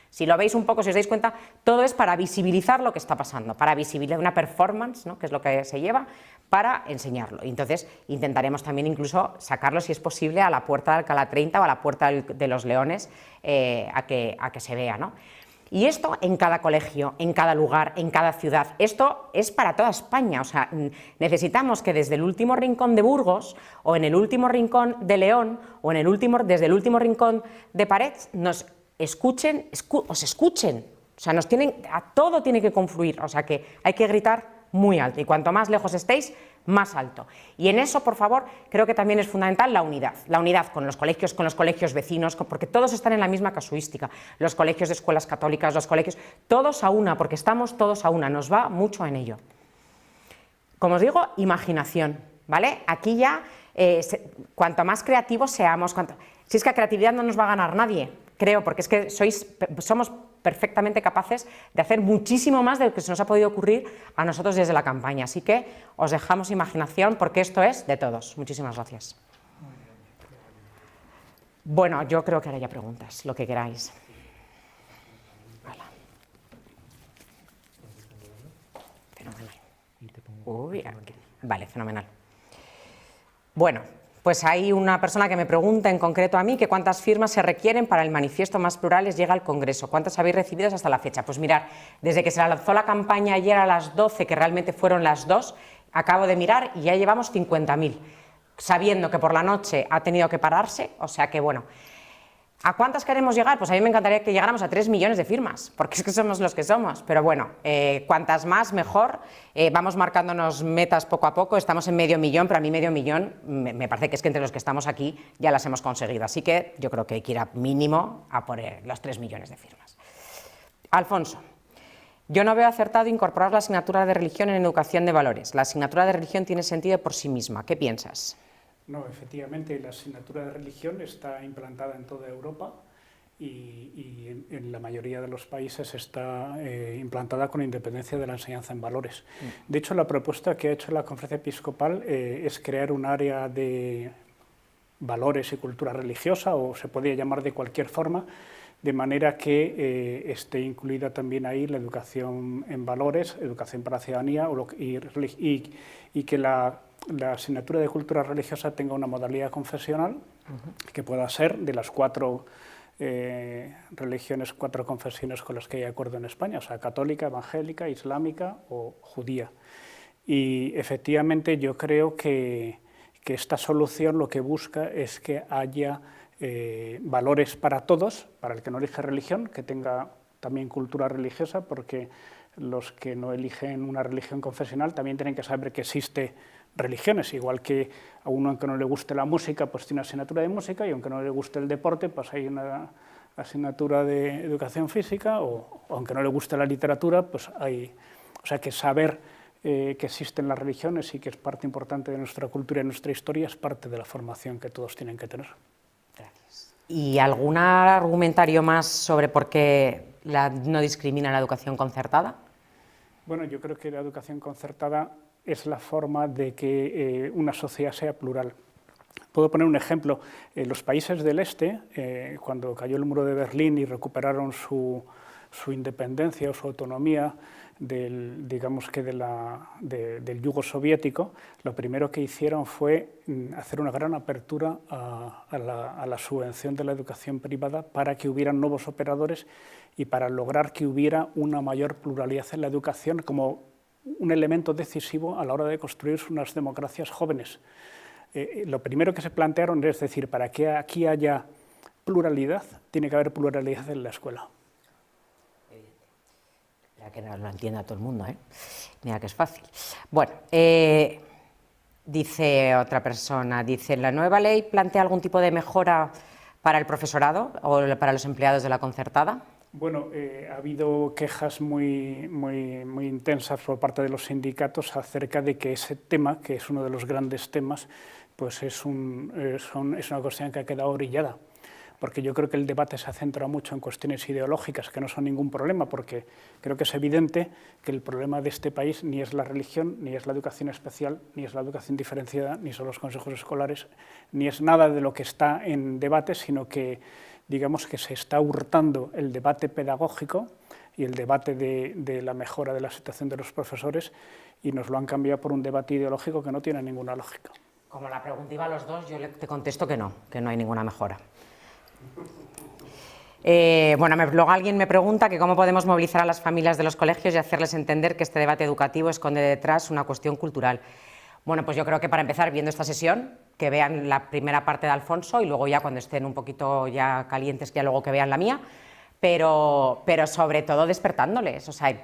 si lo veis un poco, si os dais cuenta, todo es para visibilizar lo que está pasando, para visibilizar una performance, ¿no? Que es lo que se lleva, para enseñarlo. Y entonces intentaremos también incluso sacarlo, si es posible, a la puerta de Alcalá 30 o a la puerta de los Leones, a que se vea, ¿no? Y esto en cada colegio, en cada lugar, en cada ciudad, esto es para toda España, o sea, necesitamos que desde el último rincón de Burgos, o en el último rincón de León, o desde el último rincón de Parets, nos escuchen, os escuchen, o sea, todo tiene que confluir, o sea que hay que gritar muy alto, y cuanto más lejos estéis, más alto. Y en eso, por favor, creo que también es fundamental la unidad con los colegios vecinos, porque todos están en la misma casuística, los colegios de escuelas católicas, los colegios, todos a una, porque estamos todos a una, nos va mucho en ello. Como os digo, imaginación, ¿vale? Aquí ya, cuanto más creativos seamos, si es que a creatividad no nos va a ganar nadie, creo, porque es que somos perfectamente capaces de hacer muchísimo más de lo que se nos ha podido ocurrir a nosotros desde la campaña. Así que os dejamos imaginación porque esto es de todos. Muchísimas gracias. Bueno, yo creo que ahora ya preguntas, lo que queráis. Vale. Fenomenal. Uy, aquí. Vale, fenomenal. Bueno, pues hay una persona que me pregunta en concreto a mí que cuántas firmas se requieren para el manifiesto Más Plurales llega al Congreso. ¿Cuántas habéis recibido hasta la fecha? Pues mirad, desde que se lanzó la campaña ayer a las 12, que realmente fueron las 2, acabo de mirar y ya llevamos 50.000, sabiendo que por la noche ha tenido que pararse, o sea que bueno. ¿A cuántas queremos llegar? Pues a mí me encantaría que llegáramos a 3 millones de firmas, porque es que somos los que somos, pero bueno, cuantas más mejor, vamos marcándonos metas poco a poco, estamos en 500.000, pero a mí 500.000 me parece que es que entre los que estamos aquí ya las hemos conseguido, así que yo creo que hay que ir a mínimo a por los 3 millones de firmas. Alfonso, yo no veo acertado incorporar la asignatura de religión en educación de valores, la asignatura de religión tiene sentido por sí misma, ¿qué piensas? No, efectivamente, la asignatura de religión está implantada en toda Europa y en la mayoría de los países está implantada con independencia de la enseñanza en valores. De hecho, la propuesta que ha hecho la Conferencia Episcopal es crear un área de valores y cultura religiosa, o se podría llamar de cualquier forma, de manera que esté incluida también ahí la educación en valores, educación para la ciudadanía, y que la asignatura de cultura religiosa tenga una modalidad confesional que pueda ser de las 4 religiones, 4 confesiones con las que hay acuerdo en España, o sea, católica, evangélica, islámica o judía. Y efectivamente yo creo que esta solución lo que busca es que haya valores para todos, para el que no elige religión, que tenga también cultura religiosa, porque los que no eligen una religión confesional también tienen que saber que existe religiones, igual que a uno aunque no le guste la música, pues tiene una asignatura de música, y aunque no le guste el deporte, pues hay una asignatura de educación física, o aunque no le guste la literatura, pues hay, o sea, que saber que existen las religiones y que es parte importante de nuestra cultura y nuestra historia es parte de la formación que todos tienen que tener. Gracias. ¿Y algún argumentario más sobre por qué no discrimina la educación concertada? Bueno, yo creo que la educación concertada es la forma de que una sociedad sea plural. Puedo poner un ejemplo. Los países del este, cuando cayó el muro de Berlín y recuperaron su independencia o su autonomía del yugo soviético, lo primero que hicieron fue hacer una gran apertura a la subvención de la educación privada para que hubieran nuevos operadores y para lograr que hubiera una mayor pluralidad en la educación como un elemento decisivo a la hora de construir unas democracias jóvenes. Lo primero que se plantearon es decir, para que aquí haya pluralidad, tiene que haber pluralidad en la escuela. Mira que no lo entienda todo el mundo, ¿eh? Mira que es fácil. Bueno, dice otra persona, dice, ¿la nueva ley plantea algún tipo de mejora para el profesorado o para los empleados de la concertada? Bueno, ha habido quejas muy intensas por parte de los sindicatos acerca de que ese tema, que es uno de los grandes temas, pues es una cuestión que ha quedado orillada. Porque yo creo que el debate se ha centrado mucho en cuestiones ideológicas, que no son ningún problema, porque creo que es evidente que el problema de este país ni es la religión, ni es la educación especial, ni es la educación diferenciada, ni son los consejos escolares, ni es nada de lo que está en debate, sino que, digamos, que se está hurtando el debate pedagógico y el debate de la mejora de la situación de los profesores, y nos lo han cambiado por un debate ideológico que no tiene ninguna lógica. Como la pregunta iba a los dos, yo te contesto que no hay ninguna mejora. Bueno, luego alguien me pregunta que cómo podemos movilizar a las familias de los colegios y hacerles entender que este debate educativo esconde detrás una cuestión cultural. Bueno, pues yo creo que para empezar, viendo esta sesión, que vean la primera parte de Alfonso y luego ya cuando estén un poquito ya calientes, que ya luego que vean la mía, pero sobre todo despertándoles, o sea,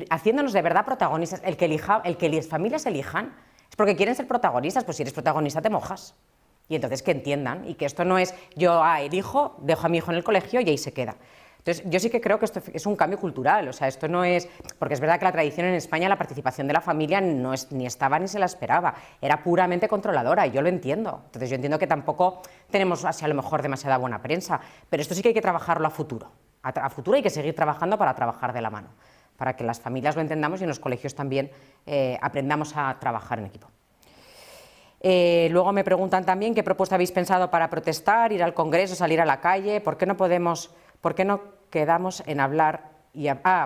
haciéndonos de verdad protagonistas. El que las familias elijan es porque quieren ser protagonistas, pues si eres protagonista te mojas. Y entonces que entiendan, y que esto no es yo elijo, dejo a mi hijo en el colegio y ahí se queda. Entonces yo sí que creo que esto es un cambio cultural, o sea, esto no es, porque es verdad que la tradición en España, la participación de la familia ni estaba ni se la esperaba, era puramente controladora, y yo lo entiendo. Entonces yo entiendo que tampoco tenemos así a lo mejor demasiada buena prensa, pero esto sí que hay que trabajarlo a futuro. A futuro hay que seguir trabajando para trabajar de la mano, para que las familias lo entendamos y en los colegios también aprendamos a trabajar en equipo. Luego me preguntan también qué propuesta habéis pensado para protestar, ir al Congreso, salir a la calle, ¿por qué no quedamos en hablar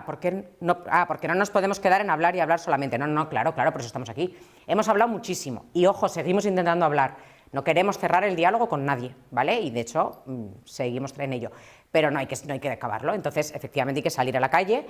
porque no nos podemos quedar en hablar y hablar solamente? No, claro, por eso estamos aquí. Hemos hablado muchísimo y, ojo, seguimos intentando hablar. No queremos cerrar el diálogo con nadie, ¿vale? Y, de hecho, seguimos en ello. Pero no hay que acabarlo. Entonces, efectivamente, hay que salir a la calle.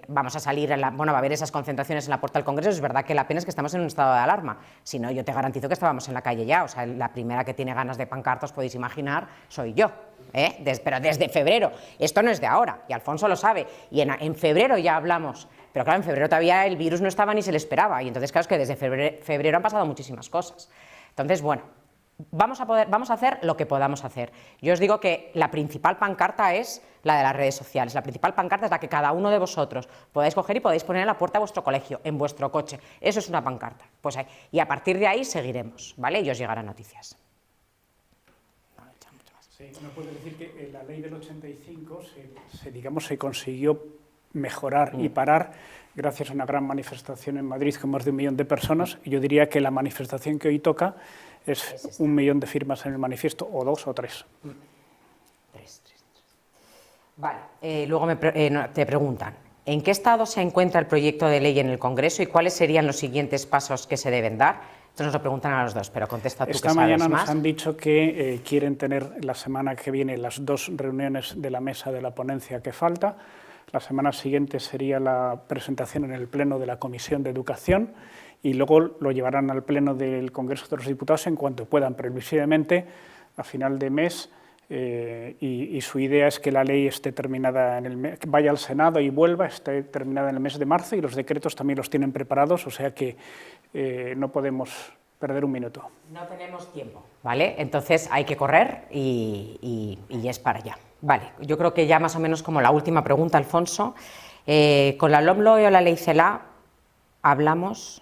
Vamos a salir, va a haber esas concentraciones en la puerta del Congreso. Es verdad que la pena es que estamos en un estado de alarma. Si no, yo te garantizo que estábamos en la calle ya. O sea, la primera que tiene ganas de pancartas, podéis imaginar, soy yo. Pero desde febrero. Esto no es de ahora, y Alfonso lo sabe. Y en febrero ya hablamos. Pero claro, en febrero todavía el virus no estaba ni se le esperaba. Y entonces, claro, es que desde febrero han pasado muchísimas cosas. Entonces, bueno, vamos a hacer lo que podamos hacer. Yo os digo que la principal pancarta es la de las redes sociales. La principal pancarta es la que cada uno de vosotros podáis coger y podéis poner en la puerta de vuestro colegio, en vuestro coche. Eso es una pancarta. Pues y a partir de ahí seguiremos, ¿vale? Y os llegarán noticias. Sí, no puedo decir que la ley del 85 se consiguió mejorar y parar gracias a una gran manifestación en Madrid con más de 1 millón de personas, y yo diría que la manifestación que hoy toca es 1 millón de firmas en el manifiesto, o 2 o 3. Vale, luego te preguntan, ¿en qué estado se encuentra el proyecto de ley en el Congreso y cuáles serían los siguientes pasos que se deben dar? Esto nos lo preguntan a los dos, pero contesta tú que sabes más. Esta mañana nos han dicho que quieren tener la semana que viene las 2 reuniones de la mesa de la ponencia que falta. La semana siguiente sería la presentación en el Pleno de la Comisión de Educación y luego lo llevarán al Pleno del Congreso de los Diputados en cuanto puedan, previsiblemente a final de mes. Y su idea es que la ley esté terminada vaya al Senado y vuelva, esté terminada en el mes de marzo, y los decretos también los tienen preparados, o sea que no podemos perder un minuto. No tenemos tiempo, ¿vale? Entonces hay que correr y es para allá. Vale, yo creo que ya más o menos como la última pregunta, Alfonso, con la LOMLOE o la ley CELA hablamos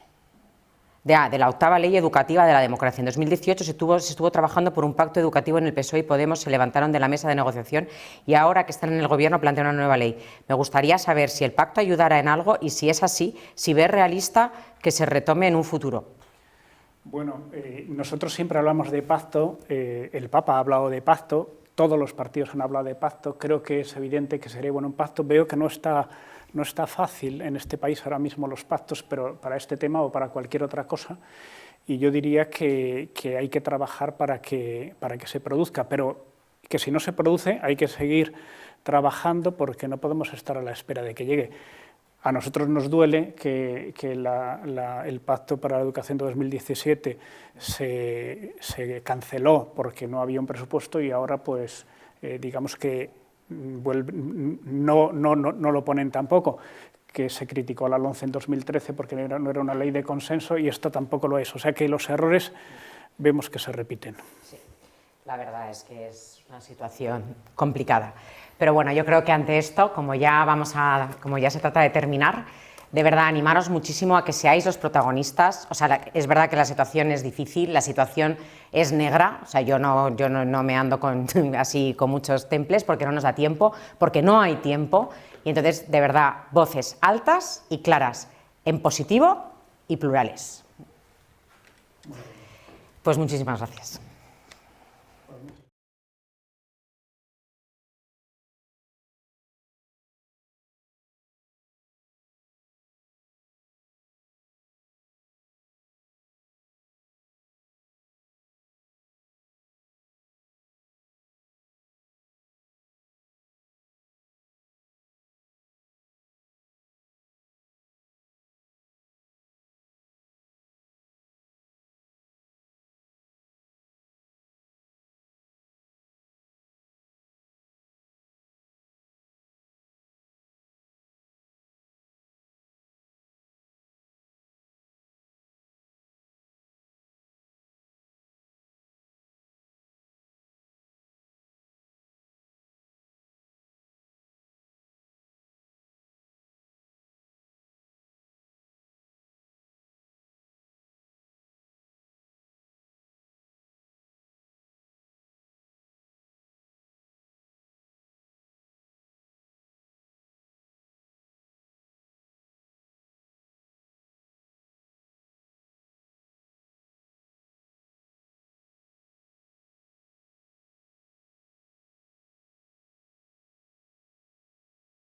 de la 8ª ley educativa de la democracia. En 2018 se estuvo trabajando por un pacto educativo en el PSOE y Podemos, se levantaron de la mesa de negociación y ahora que están en el gobierno plantean una nueva ley. Me gustaría saber si el pacto ayudará en algo y si es así, si ves realista que se retome en un futuro. Bueno, nosotros siempre hablamos de pacto, el Papa ha hablado de pacto, todos los partidos han hablado de pacto, creo que es evidente que sería bueno un pacto. Veo que no está fácil en este país ahora mismo los pactos, pero para este tema o para cualquier otra cosa, y yo diría que hay que trabajar para que se produzca, pero que si no se produce hay que seguir trabajando porque no podemos estar a la espera de que llegue. A nosotros nos duele que el Pacto para la Educación de 2017 se canceló porque no había un presupuesto y ahora pues digamos que no lo ponen tampoco, que se criticó la LOMCE en 2013 porque no era una ley de consenso y esto tampoco lo es, o sea que los errores vemos que se repiten. Sí, la verdad es que es una situación complicada. Pero bueno, yo creo que ante esto, como ya se trata de terminar, de verdad animaros muchísimo a que seáis los protagonistas. O sea, es verdad que la situación es difícil, la situación es negra, o sea, yo no me ando así con muchos temples porque no nos da tiempo, porque no hay tiempo, y entonces, de verdad, voces altas y claras, en positivo y plurales. Pues muchísimas gracias.